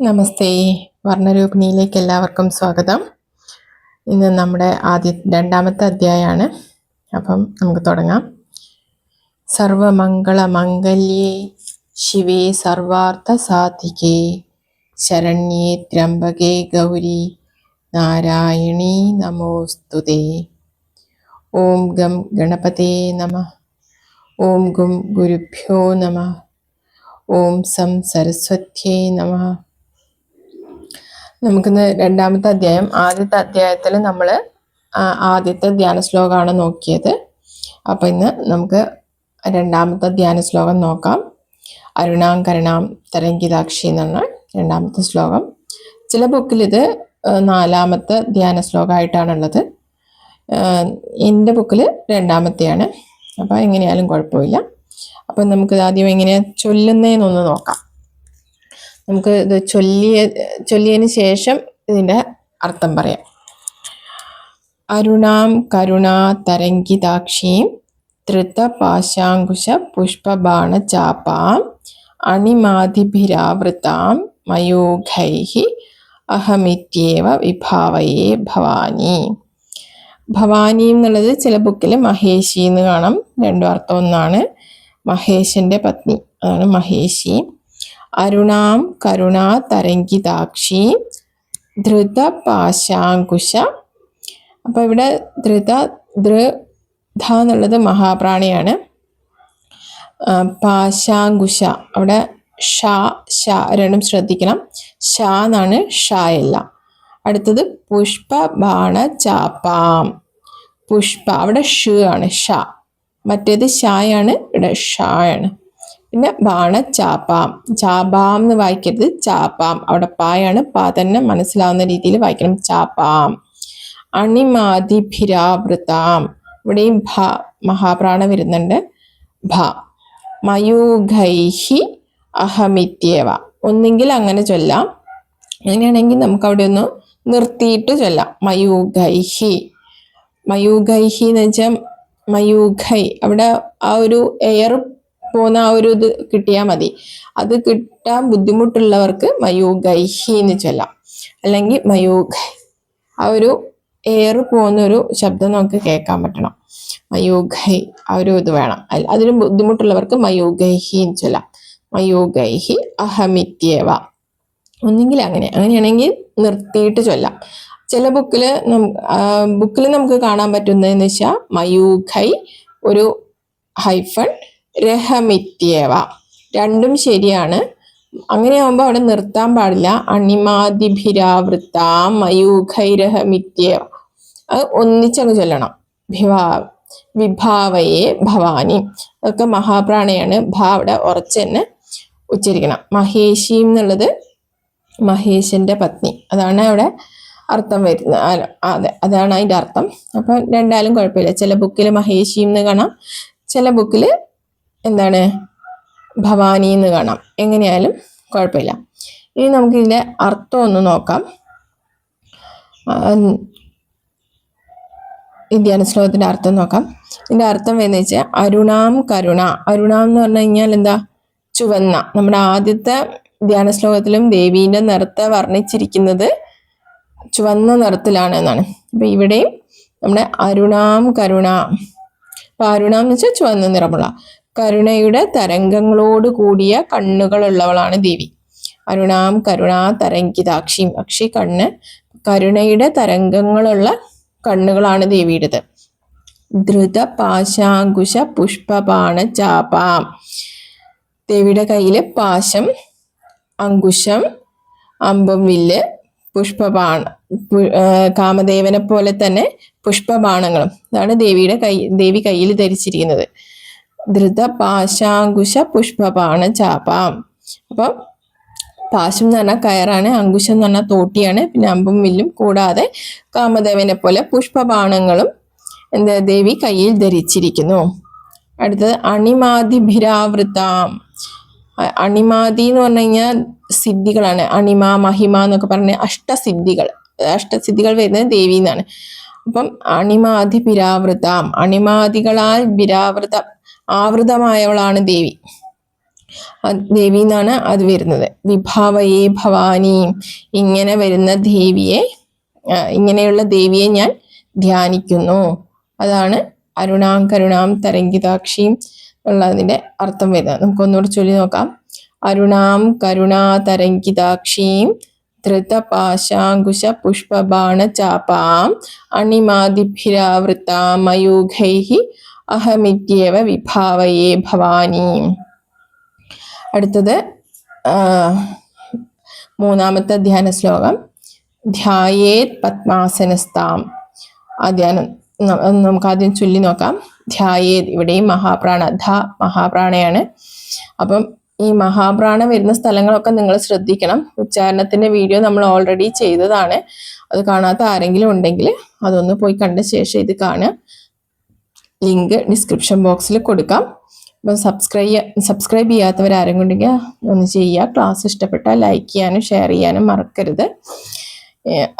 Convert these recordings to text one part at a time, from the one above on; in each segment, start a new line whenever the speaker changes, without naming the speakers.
നമസ്തേ. വർണ്ണരൂപിണിയിലേക്ക് എല്ലാവർക്കും സ്വാഗതം. ഇന്ന് നമ്മുടെ രണ്ടാമത്തെ അധ്യായമാണ്. അപ്പം നമുക്ക് തുടങ്ങാം. സർവമംഗളമംഗല്യേ ശിവേ സർവാർത്ഥ സാധികേ ശരണ്യേ ത്രംബകേ ഗൗരി നാരായണീ നമോസ്തുതേ. ഓം ഗം ഗണപതേ നമഃ. ഓം ഗും ഗുരുഭ്യോ നമഃ. ഓം സം സരസ്വത്യേ നമഃ. നമുക്കിന്ന് രണ്ടാമത്തെ അധ്യായം. ആദ്യത്തെ അധ്യായത്തിൽ നമ്മൾ ആദ്യത്തെ ധ്യാന ശ്ലോകമാണ് നോക്കിയത്. അപ്പോൾ ഇന്ന് നമുക്ക് രണ്ടാമത്തെ ധ്യാന ശ്ലോകം നോക്കാം. അരുണാം കരുണാം തരംഗിതാക്ഷി എന്നാണ് രണ്ടാമത്തെ ശ്ലോകം. ചില ബുക്കിൽ ഇത് നാലാമത്തെ ധ്യാന ശ്ലോകമായിട്ടാണുള്ളത്. എൻ്റെ ബുക്കിൽ രണ്ടാമത്തെയാണ്. അപ്പോൾ എങ്ങനെയാലും കുഴപ്പമില്ല. അപ്പം നമുക്ക് ആദ്യം എങ്ങനെ ചൊല്ലുന്നതെന്നൊന്ന് നോക്കാം. നമുക്ക് ഇത് ചൊല്ലിയതിന് ശേഷം ഇതിൻ്റെ അർത്ഥം പറയാം. അരുണാം കരുണാ തരംഗിതാക്ഷീം ധൃതപാശാങ്കുശ പുഷ്പബാണ ചാപാം അണിമാതിഭിരാവൃതാം മയൂഖൈഹി അഹമിത്യേവ വിഭാവയേ ഭവാനി. ഭവാനി എന്നുള്ളത് ചില ബുക്കിൽ മഹേഷി എന്ന് കാണാം. രണ്ടും അർത്ഥം ഒന്നാണ്. മഹേഷിൻ്റെ പത്നി, അതാണ് മഹേഷി. അരുണാം കരുണാ തരംഗിതാക്ഷി ധൃതപാശാങ്കുശ. അപ്പോൾ ഇവിടെ ധൃത എന്നുള്ളത് മഹാപ്രാണിയാണ്. പാശാങ്കുശ അവിടെ ഷ രണ്ടും ശ്രദ്ധിക്കണം. ഷ എന്നാണ് ഷായല്ല. അടുത്തത് പുഷ്പബാണ ചാപ്പാം. പുഷ്പ അവിടെ ഷ് ആണ്, ഷ. മറ്റേത് ഷായാണ്, ഇവിടെ ഷായാണ്. പിന്നെ ബാണ ചാപ്പാം. ചാപാം എന്ന് വായിക്കരുത്, ചാപ്പാം. അവിടെ പായാണ്, പാ തന്നെ മനസ്സിലാവുന്ന രീതിയിൽ വായിക്കണം. ചാപ്പാം. അണിമാതിഭിരാവൃതാം. ഇവിടെയും ഭ മഹാപ്രാണ വരുന്നുണ്ട്. ഭ. മയൂഖൈഹി അഹമിത്യേവ. ഒന്നെങ്കിൽ അങ്ങനെ ചൊല്ലാം, അങ്ങനെയാണെങ്കിൽ നമുക്ക് അവിടെ ഒന്ന് നിർത്തിയിട്ട് ചൊല്ലാം. മയൂഖൈഹി. മയൂഖൈഹി എന്ന് വെച്ചാൽ മയൂഖൈ, അവിടെ ആ ഒരു എയർ പോകുന്ന ആ ഒരു ഇത് കിട്ടിയാൽ മതി. അത് കിട്ടാൻ ബുദ്ധിമുട്ടുള്ളവർക്ക് മയൂഖൈഹി എന്ന് ചൊല്ലാം. അല്ലെങ്കിൽ മയൂഖൈ, ആ ഒരു എയർ പോകുന്നൊരു ശബ്ദം നമുക്ക് കേൾക്കാൻ പറ്റണം. മയൂഖൈ, ആ ഒരു ഇത് വേണം. അതിന് ബുദ്ധിമുട്ടുള്ളവർക്ക് മയൂഖൈഹി എന്ന് ചൊല്ലാം. മയൂഖൈഹി അഹമിത്യേവ. ഒന്നെങ്കിൽ അങ്ങനെയാണെങ്കിൽ നിർത്തിയിട്ട് ചൊല്ലാം. ചില ബുക്കിൽ നമുക്ക് കാണാൻ പറ്റുന്നതെന്ന് വെച്ചാൽ മയൂഖൈ ഒരു ഹൈഫൺ രഹമിത്യേവ. രണ്ടും ശരിയാണ്. അങ്ങനെയാകുമ്പോൾ അവിടെ നിർത്താൻ പാടില്ല. അണിമാതിഭിരാവൃത്താം മയൂഖൈരഹമിത്യേവ. അത് ഒന്നിച്ചങ്ങ് ചൊല്ലണം. വിഭാവയെ ഭവാനി. അതൊക്കെ മഹാപ്രാണയാണ്. ഭ അവിടെ ഉറച്ച് തന്നെ ഉച്ചരിക്കണം. മഹേഷി എന്നുള്ളത് മഹേഷിന്റെ പത്നി, അതാണ് അവിടെ അർത്ഥം വരുന്നത്. അതെ, അതാണ് അതിൻ്റെ അർത്ഥം. അപ്പം രണ്ടാലും കുഴപ്പമില്ല. ചില ബുക്കിൽ മഹേഷി എന്ന് കാണാം, ചില ബുക്കിൽ എന്താണ് ഭവാനി എന്ന് കാണാം. എങ്ങനെയായാലും കുഴപ്പമില്ല. ഇനി നമുക്ക് ഇതിൻ്റെ അർത്ഥം ഒന്ന് നോക്കാം. ഈ ധ്യാന ശ്ലോകത്തിൻ്റെ അർത്ഥം നോക്കാം. ഇതിൻ്റെ അർത്ഥം എന്ന് വെച്ചാൽ അരുണാം കരുണ. അരുണാം എന്ന് പറഞ്ഞു കഴിഞ്ഞാൽ എന്താ? ചുവന്ന. നമ്മുടെ ആദ്യത്തെ ധ്യാന ശ്ലോകത്തിലും ദേവീൻ്റെ നിറത്തെ വർണ്ണിച്ചിരിക്കുന്നത് ചുവന്ന നിറത്തിലാണ് എന്നാണ്. അപ്പം ഇവിടെയും നമ്മുടെ അരുണാം കരുണ. അപ്പം അരുണാം എന്ന് വെച്ചാൽ ചുവന്ന നിറമുള്ള, കരുണയുടെ തരംഗങ്ങളോട് കൂടിയ കണ്ണുകളുള്ളവളാണ് ദേവി. അരുണാം കരുണാ തരംഗിതാക്ഷി. അക്ഷി കണ്ണ്, കരുണയുടെ തരംഗങ്ങളുള്ള കണ്ണുകളാണ് ദേവിയുടേത്. ധൃത പാശാങ്കുശ പുഷ്പബാണ ചാപാം. ദേവിയുടെ കയ്യിൽ പാശം, അങ്കുശം, അമ്പും വില്ല്, പുഷ്പബാണ, കാമദേവനെ പോലെ തന്നെ പുഷ്പബാണങ്ങളും. അതാണ് ദേവി കയ്യിൽ ധരിച്ചിരിക്കുന്നത്. ധൃത പാശാങ്കുശ പുഷ്പബാണ ചാപാം. അപ്പം പാശം എന്ന് പറഞ്ഞാൽ കയറാണ്, അങ്കുശം എന്ന് പറഞ്ഞാൽ തോട്ടിയാണ്, പിന്നെ അമ്പും വില്ലും കൂടാതെ കാമദേവനെ പോലെ പുഷ്പബാണങ്ങളും ദേവി കയ്യിൽ ധരിച്ചിരിക്കുന്നു. അടുത്തത് അണിമാതിഭിരാവൃതാം. അണിമാതി എന്ന് പറഞ്ഞു കഴിഞ്ഞാൽ സിദ്ധികളാണ്. അണിമ, മഹിമ എന്നൊക്കെ പറഞ്ഞ അഷ്ടസിദ്ധികൾ വരുന്നത് ദേവി എന്നാണ്. അപ്പം അണിമാതിഭിരാവൃതാം. അണിമാതികളാൽ ആവൃതമായവളാണ് ദേവി. ദേവി എന്നാണ് അത് വരുന്നത്. വിഭാവയേ ഭവാനി, ഇങ്ങനെ വരുന്ന ദേവിയെ, ഇങ്ങനെയുള്ള ദേവിയെ ഞാൻ ധ്യാനിക്കുന്നു. അതാണ് അരുണാം കരുണാം തരംഗിതാക്ഷിയും ഉള്ളതിന്റെ അർത്ഥം വരുന്നത്. നമുക്കൊന്നുകൂടി ചൊല്ലി നോക്കാം. അരുണാം കരുണാ തരംഗിതാക്ഷിയും ധൃതപാശാങ്കുശ പുഷ്പബാണ ചാപാം അണിമാദിഭിരാവൃതാം മയൂഖൈഹി അഹമിത്യേവ വിഭാവയേ ഭവാനി. അടുത്തത് മൂന്നാമത്തെ ധ്യാന ശ്ലോകം. ധ്യായേത് പത്മാസനസ്ഥാം. ആ ധ്യാനം നമുക്ക് ആദ്യം ചൊല്ലി നോക്കാം. ധ്യായേത്, ഇവിടെയും മഹാപ്രാണ, ധ മഹാപ്രാണയാണ്. അപ്പം ഈ മഹാപ്രാണ വരുന്ന സ്ഥലങ്ങളൊക്കെ നിങ്ങൾ ശ്രദ്ധിക്കണം. ഉച്ചാരണത്തിന്റെ വീഡിയോ നമ്മൾ ഓൾറെഡി ചെയ്തതാണ്. അത് കാണാത്ത ആരെങ്കിലും ഉണ്ടെങ്കിൽ അതൊന്ന് പോയി കണ്ട ശേഷം ഇത് കാണുക. ലിങ്ക് ഡിസ്ക്രിപ്ഷൻ ബോക്സിൽ കൊടുക്കാം. അപ്പം സബ്സ്ക്രൈബ് ചെയ്യാത്തവരാരും കൊണ്ടെങ്കിൽ ഒന്ന് ചെയ്യുക. ക്ലാസ് ഇഷ്ടപ്പെട്ടാൽ ലൈക്ക് ചെയ്യാനും ഷെയർ ചെയ്യാനും മറക്കരുത്.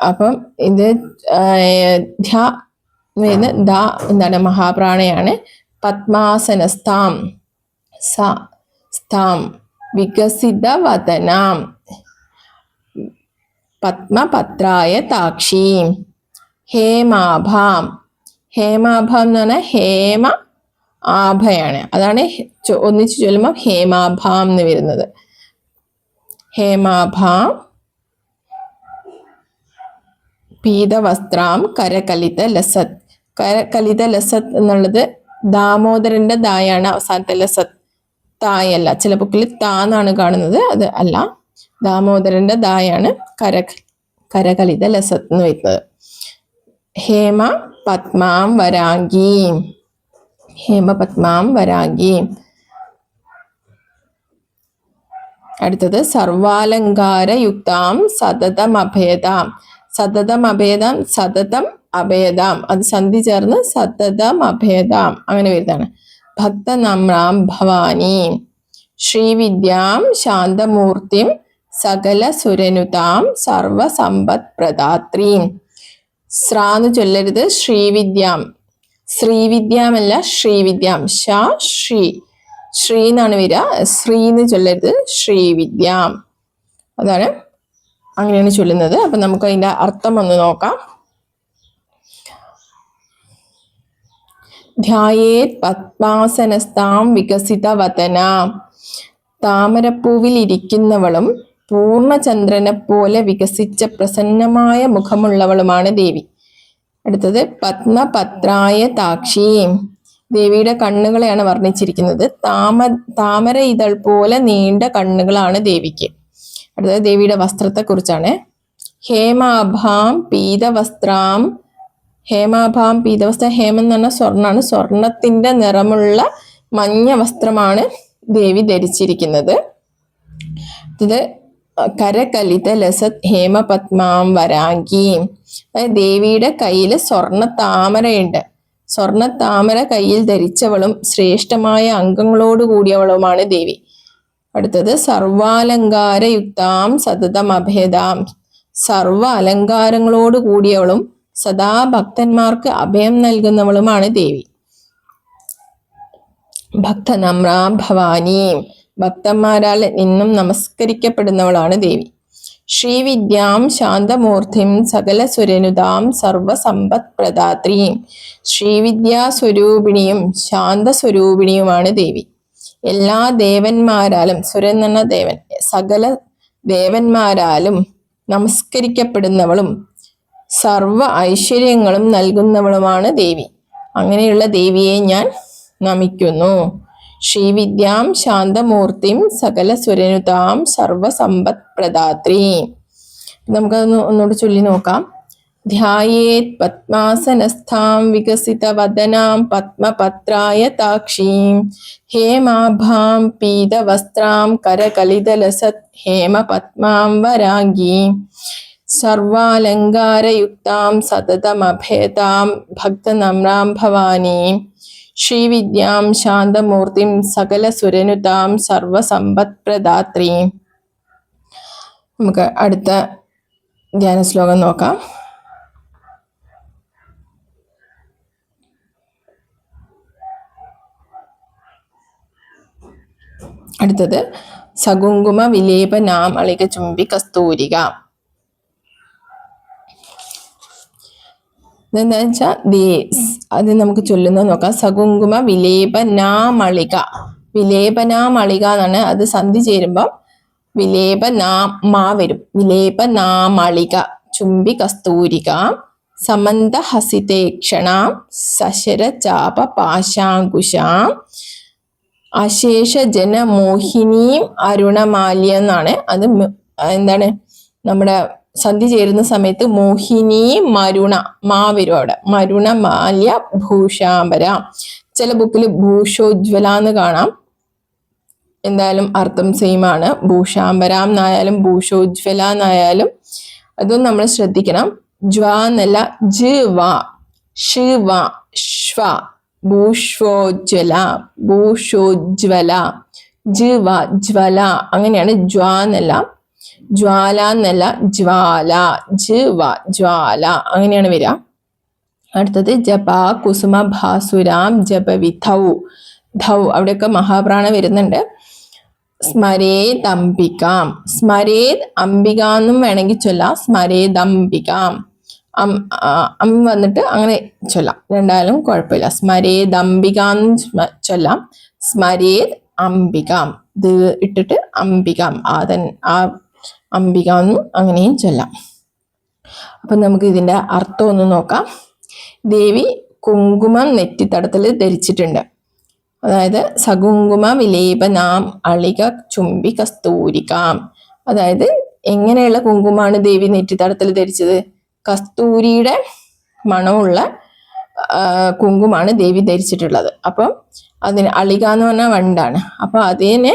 അപ്പം ഇത് ദ എന്താണ്, മഹാപ്രാണയാണ്. പത്മാസനസ്ഥാം, സ്ഥാം വികസിത വദനാം പത്മപത്രായ താക്ഷീം ഹേമാഭാം. ഹേമാഭാം എന്ന് പറഞ്ഞാൽ ഹേമ ആഭയാണ്. അതാണ് ഒന്നിച്ച് ചൊല്ലുമ്പോൾ ഹേമാഭാം എന്ന് വരുന്നത്. ഹേമാഭാം പീതവസ്ത്രാം കരകലിത ലസത്. കരകലിത ലസത് എന്നുള്ളത് ദാമോദരന്റെ ദായാണ് അവസാനത്തെ ലസത്, തായല്ല. ചില ബുക്കിൽ താന്നാണ് കാണുന്നത്, അത് അല്ല. ദാമോദരന്റെ ദായാണ് കരകലിത ലസത് എന്ന് വരുന്നത്. ഹേമ പത്മാം വരാംഗീം, ഹേമ പത്മാം വരാംഗീം. അടുത്തത് സർവാലങ്കാരയുക്താം സതതം അഭേദാം. സതതം അഭേദാം, സതതം അഭേദാം, അത് സന്ധി ചേർന്ന് സതതം അഭേദാം അങ്ങനെ വരുന്നതാണ്. ഭക്തനമ്രാം ഭവാനി ശ്രീവിദ്യാം ശാന്തമൂർത്തിം സകല സുരനുതാം സർവസമ്പത് പ്രദാത്രീം. സ്രാന്ന് ചൊല്ലരുത്, ശ്രീവിദ്യാം. ശ്രീവിദ്യാമല്ല, ശ്രീവിദ്യാം. ശ്രീ എന്നാണ് വരിക. ശ്രീന്ന് ചൊല്ലരുത്, ശ്രീവിദ്യാം. അതാണ്, അങ്ങനെയാണ് ചൊല്ലുന്നത്. അപ്പൊ നമുക്ക് അതിന്റെ അർത്ഥം ഒന്ന് നോക്കാം. ധ്യായേത് പത്മാസനസ്ഥാം വികസിത വദന. താമരപ്പൂവിൽ ഇരിക്കുന്നവളും പൂർണ്ണചന്ദ്രനെ പോലെ വികസിച്ച പ്രസന്നമായ മുഖമുള്ളവളുമാണ് ദേവി. അടുത്തത് പത്മപത്രായ താക്ഷീം. ദേവിയുടെ കണ്ണുകളെയാണ് വർണ്ണിച്ചിരിക്കുന്നത്. താമര ഇതൾ പോലെ നീണ്ട കണ്ണുകളാണ് ദേവിക്ക്. അടുത്തത് ദേവിയുടെ വസ്ത്രത്തെ കുറിച്ചാണ്. ഹേമാഭാം പീതവസ്ത്രാം. ഹേമാഭാം പീതവസ്ത്രം, ഹേമം എന്ന് പറഞ്ഞാൽ സ്വർണ്ണാണ്. സ്വർണത്തിന്റെ നിറമുള്ള മഞ്ഞ വസ്ത്രമാണ് ദേവി ധരിച്ചിരിക്കുന്നത്. ഇത് കരകലിത ലസത് ഹേമപത്മാം വരാംഗീം. അതായത് ദേവിയുടെ കയ്യിൽ സ്വർണ്ണ താമരയുണ്ട്. സ്വർണ്ണ താമര കയ്യിൽ ധരിച്ചവളും ശ്രേഷ്ഠമായ അംഗങ്ങളോട് കൂടിയവളുമാണ് ദേവി. അടുത്തത് സർവാലങ്കാരയുക്താം സതതം അഭേദാം. സർവ അലങ്കാരങ്ങളോട് കൂടിയവളും സദാ ഭക്തന്മാർക്ക് അഭയം നൽകുന്നവളുമാണ് ദേവി. ഭക്തനമ്രാം ഭവാനി. ഭക്തന്മാരാൽ നിന്നും നമസ്കരിക്കപ്പെടുന്നവളാണ് ദേവി. ശ്രീവിദ്യാം ശാന്തമൂർത്തിം സകല സുരനുതാം സർവസമ്പത് പ്രദാത്രീം. ശ്രീവിദ്യാസ്വരൂപിണിയും ശാന്തസ്വരൂപിണിയുമാണ് ദേവി. എല്ലാ ദേവന്മാരാലും, സുരൻ എന്ന ദേവൻ, സകല ദേവന്മാരാലും നമസ്കരിക്കപ്പെടുന്നവളും സർവ ഐശ്വര്യങ്ങളും നൽകുന്നവളുമാണ് ദേവി. അങ്ങനെയുള്ള ദേവിയെ ഞാൻ നമിക്കുന്നു. ശ്രീവിദ്യാം ശാന്തമൂർത്തിം സകല സുരനുതാം സർവസമ്പത് പ്രദാത്രീം. നമുക്കതൊന്ന് ഒന്നുകൂടി ചൊല്ലി നോക്കാം. ധ്യായേത് പത്മാസനസ്ഥാം വികസിത വദനാം പത്മപത്രായ താക്ഷീം ഹേമാഭാം പീതവസ്ത്രാം കരകലിതലസത് ഹേമപത്മാം വരാംഗീം സർവാലങ്കാരയുക്താം സതതമഭേദാം ഭക്തനമ്രാം ഭവാനീം ശ്രീവിദ്യാം ശാന്തമൂർത്തിം സകല സുരനുതാം സർവസമ്പത് പ്രദാത്രീം. നമുക്ക് അടുത്ത ധ്യാന ശ്ലോകം നോക്കാം. അടുത്തത് സകുങ്കുമ വിലേപനാമളിക ചുംബി കസ്തൂരിക. ഇതെന്താ വെച്ചാൽ അത് നമുക്ക് ചൊല്ലുന്നത് നോക്കാം. സകുങ്കുമ വിലേപനാമളിക. വിലേപനാമളിക എന്നാണ്. അത് സന്ധി ചേരുമ്പം വിലേപനാ വരും. വിലേപനാമളിക ചുംബി കസ്തൂരിക സമന്ത ഹസിതേക്ഷണാം സശര ചാപ പാശാങ്കുശാം അശേഷ ജന മോഹിനീം അരുണമാല്യ എന്നാണ്. അത് എന്താണ്, നമ്മുടെ സന്ധി ചേരുന്ന സമയത്ത് മോഹിനി മരുണ വരും അവിടെ. മരുണ മാല്യ ഭൂഷാംബര. ചില ബുക്കിൽ ഭൂഷോജ്വല എന്ന് കാണാം. എന്തായാലും അർത്ഥം സെയിം ആണ്. ഭൂഷാംബരാം എന്നായാലും ഭൂഷോജ്വല എന്നായാലും അതും നമ്മൾ ശ്രദ്ധിക്കണം. ജ്വ എന്നല്ല, ജ് വ ഷ് വ ശ്വ. ഭൂഷോജ്വല ഭൂഷോജ്വല. ജ് വ ജ്വല അങ്ങനെയാണ്. ജ്വ എന്നല്ല, ജ്വാല എന്നല്ല, ജ്വാല. ജ് വ ജ്വാല അങ്ങനെയാണ് വരിക. അടുത്തത് ജപ കുസുമ ഭാസുരാം ജപവിധൗ. ധൗ അവിടെയൊക്കെ മഹാപ്രാണ വരുന്നുണ്ട്. സ്മരേത് അംബികാം. സ്മരേത് അംബിക എന്നും വേണമെങ്കിൽ ചൊല്ലാം. സ്മരേത് അംബികാം. വന്നിട്ട് അങ്ങനെ ചൊല്ലാം. രണ്ടായാലും കുഴപ്പമില്ല. സ്മരേത് അംബിക എന്നും ചൊല്ലാം. സ്മരേത് അംബികാം. ഇത് ഇട്ടിട്ട് അംബികാം. ആ അംബിക എന്നും അങ്ങനെയും ചൊല്ലാം. അപ്പം നമുക്ക് ഇതിന്റെ അർത്ഥം ഒന്ന് നോക്കാം. ദേവി കുങ്കുമം നെറ്റിത്തടത്തിൽ ധരിച്ചിട്ടുണ്ട്. അതായത് സകുങ്കുമ വിലേപനാം അളിക ചുംബി കസ്തൂരികാം. അതായത് എങ്ങനെയുള്ള കുങ്കുമാണ് ദേവി നെറ്റിത്തടത്തിൽ ധരിച്ചത്? കസ്തൂരിയുടെ മണമുള്ള കുങ്കുമാണ് ദേവി ധരിച്ചിട്ടുള്ളത്. അപ്പം അതിന് അളിക എന്ന് പറഞ്ഞാൽ വണ്ടാണ്. അപ്പൊ അതിനെ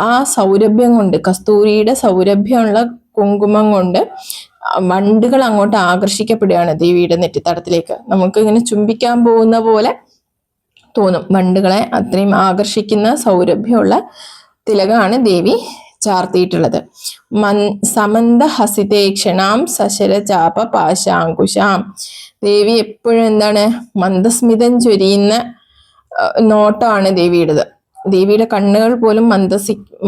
ആ സൗരഭ്യം കൊണ്ട്, കസ്തൂരിയുടെ സൗരഭ്യമുള്ള കുങ്കുമം കൊണ്ട് വണ്ടുകൾ അങ്ങോട്ട് ആകർഷിക്കപ്പെടുകയാണ് ദേവിയുടെ നെറ്റിത്തടത്തിലേക്ക്. നമുക്ക് ഇങ്ങനെ ചുംബിക്കാൻ പോകുന്ന പോലെ തോന്നും. വണ്ടുകളെ അത്രയും ആകർഷിക്കുന്ന സൗരഭ്യമുള്ള തിലകമാണ് ദേവി ചാർത്തിയിട്ടുള്ളത്. സമന്ത ഹസിതേക്ഷണാം സശര ചാപ പാശാങ്കുശാം. ദേവി എപ്പോഴും എന്താണ്, മന്ദസ്മിതം ചൊരിയുന്ന നോട്ടമാണ് ദേവിയുടേത്. ദേവിയുടെ കണ്ണുകൾ പോലും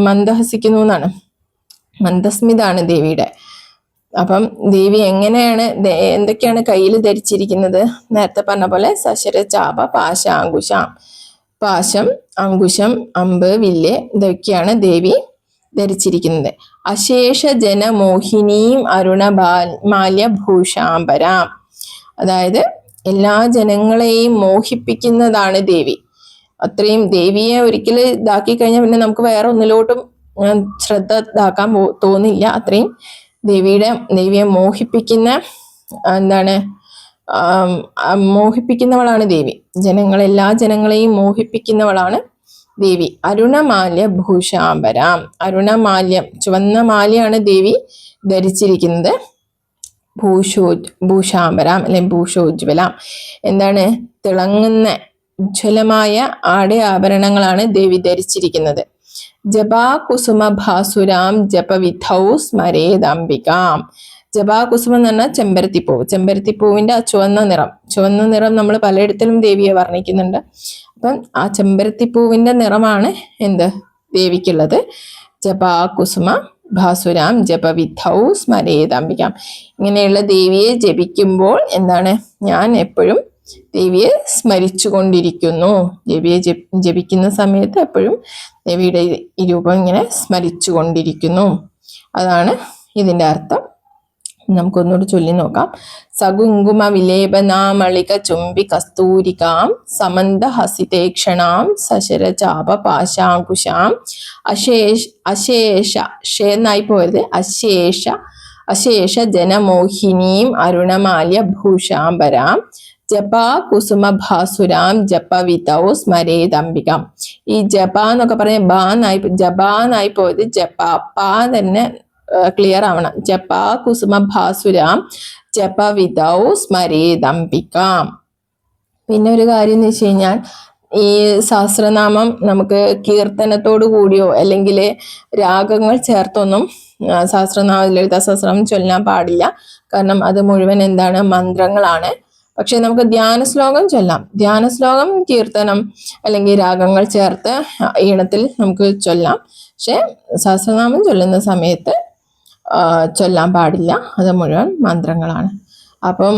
മന്ദഹസിക്കുന്നു എന്നാണ്. മന്ദസ്മിതാണ് ദേവിയുടെ. അപ്പം ദേവി എങ്ങനെയാണ്, എന്തൊക്കെയാണ് കയ്യിൽ ധരിച്ചിരിക്കുന്നത്? നേരത്തെ പറഞ്ഞ പോലെ സശര ചാപ പാശാങ്കുശാം. പാശം, അങ്കുശം, അമ്പ്, വില്ല് ഇതൊക്കെയാണ് ദേവി ധരിച്ചിരിക്കുന്നത്. അശേഷ ജന മോഹിനീം അരുണമാല്യ ഭൂഷാംബരാം. അതായത് എല്ലാ ജനങ്ങളെയും മോഹിപ്പിക്കുന്നതാണ് ദേവി. അത്രയും ദേവിയെ ഒരിക്കൽ ഇതാക്കി കഴിഞ്ഞാൽ പിന്നെ നമുക്ക് വേറെ ഒന്നിലോട്ടും ശ്രദ്ധ ഇതാക്കാൻ തോന്നില്ല. അത്രയും ദേവിയെ മോഹിപ്പിക്കുന്ന മോഹിപ്പിക്കുന്നവളാണ് ദേവി. എല്ലാ ജനങ്ങളെയും മോഹിപ്പിക്കുന്നവളാണ് ദേവി. അരുണമാല്യ ഭൂഷാംബരാം. അരുണമാല്യം, ചുവന്ന മാലയാണ് ദേവി ധരിച്ചിരിക്കുന്നത്. ഭൂഷാംബരാം അല്ലെങ്കിൽ ഭൂഷോജ്വലാം എന്താണ്, തിളങ്ങുന്ന ഉജ്ജ്വലമായ ആഭരണങ്ങളാണ് ദേവി ധരിച്ചിരിക്കുന്നത്. ജപാ കുസുമ ഭാസുരാം ജപവിധൗ സ്മരേദംബികാം. ജപാ കുസുമം എന്ന് പറഞ്ഞാൽ ചെമ്പരത്തിപ്പൂവ്. ചെമ്പരത്തിപ്പൂവിന്റെ ആ ചുവന്ന നിറം നമ്മൾ പലയിടത്തിലും ദേവിയെ വർണ്ണിക്കുന്നുണ്ട്. അപ്പം ആ ചെമ്പരത്തിപ്പൂവിന്റെ നിറമാണ് എന്ത് ദേവിക്കുള്ളത്. ജപാ കുസുമ ഭാസുരാം ജപവിധൗ സ്മരേദംബികാം. ഇങ്ങനെയുള്ള ദേവിയെ ജപിക്കുമ്പോൾ എന്താണ്, ഞാൻ എപ്പോഴും ദേവിയെ സ്മരിച്ചു കൊണ്ടിരിക്കുന്നു. ദേവിയെ ജപിക്കുന്ന സമയത്ത് എപ്പോഴും ദേവിയുടെ ഈ രൂപം ഇങ്ങനെ സ്മരിച്ചു കൊണ്ടിരിക്കുന്നു. അതാണ് ഇതിന്റെ അർത്ഥം. നമുക്കൊന്നുകൂടി ചൊല്ലി നോക്കാം. സകുങ്കുമ വിലേപനാമളിക ചുംബി കസ്തൂരികാം സമന്ത ഹസിതേക്ഷണാം സശര ചാപ പാശാങ്കുശാം അശേഷ ഷേന്നായി പോയത് അശേഷ ജനമോഹിനീം അരുണമാല്യ ഭൂഷാംബരാം ജപാ കുസുമ ഭാസുരാം ജപവിധൗ സ്മരേദംബികാം. ഈ ജപ എന്നൊക്കെ പറഞ്ഞ ജപാന്നായി പോയത് പാ തന്നെ ക്ലിയർ ആവണം. ജപാ കുസുമ ഭാസുരാം ജപവിധൗ സ്മരേദംബികാം. പിന്നെ ഒരു കാര്യം എന്ന് വെച്ച് കഴിഞ്ഞാൽ, ഈ സഹസ്രനാമം നമുക്ക് കീർത്തനത്തോടു കൂടിയോ അല്ലെങ്കിൽ രാഗങ്ങൾ ചേർത്തൊന്നും ലളിതാ സഹസ്രനാമം ചൊല്ലാൻ പാടില്ല. കാരണം അത് മുഴുവൻ എന്താണ്, മന്ത്രങ്ങളാണ്. പക്ഷെ നമുക്ക് ധ്യാന ശ്ലോകം ചൊല്ലാം. ധ്യാന ശ്ലോകം കീർത്തനം അല്ലെങ്കിൽ രാഗങ്ങൾ ചേർത്ത് ഈണത്തിൽ നമുക്ക് ചൊല്ലാം. പക്ഷെ സഹസ്രനാമം ചൊല്ലുന്ന സമയത്ത് ചൊല്ലാൻ പാടില്ല, അത് മുഴുവൻ മന്ത്രങ്ങളാണ്. അപ്പം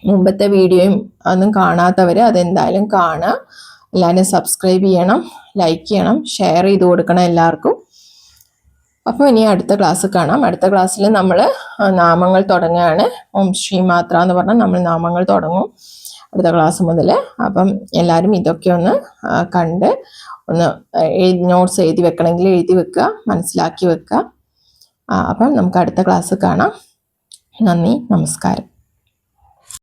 മുമ്പത്തെ വീഡിയോയും ഒന്നും കാണാത്തവർ അതെന്തായാലും കാണുക. എല്ലാവരും സബ്സ്ക്രൈബ് ചെയ്യണം, ലൈക്ക് ചെയ്യണം, ഷെയർ ചെയ്ത് കൊടുക്കണം എല്ലാവർക്കും. അപ്പോൾ ഇനി അടുത്ത ക്ലാസ് കാണാം. അടുത്ത ക്ലാസ്സിൽ നമ്മൾ നാമങ്ങൾ തുടങ്ങുകയാണ്. ഓം ശ്രീ മാത്ര എന്ന് പറഞ്ഞാൽ നമ്മൾ നാമങ്ങൾ തുടങ്ങും അടുത്ത ക്ലാസ് മുതൽ. അപ്പം എല്ലാവരും ഇതൊക്കെ ഒന്ന് കണ്ട് ഒന്ന് നോട്ട്സ് എഴുതി വെക്കണമെങ്കിൽ എഴുതി വെക്കുക, മനസ്സിലാക്കി വെക്കുക. അപ്പം നമുക്ക് അടുത്ത ക്ലാസ് കാണാം. നന്ദി, നമസ്കാരം.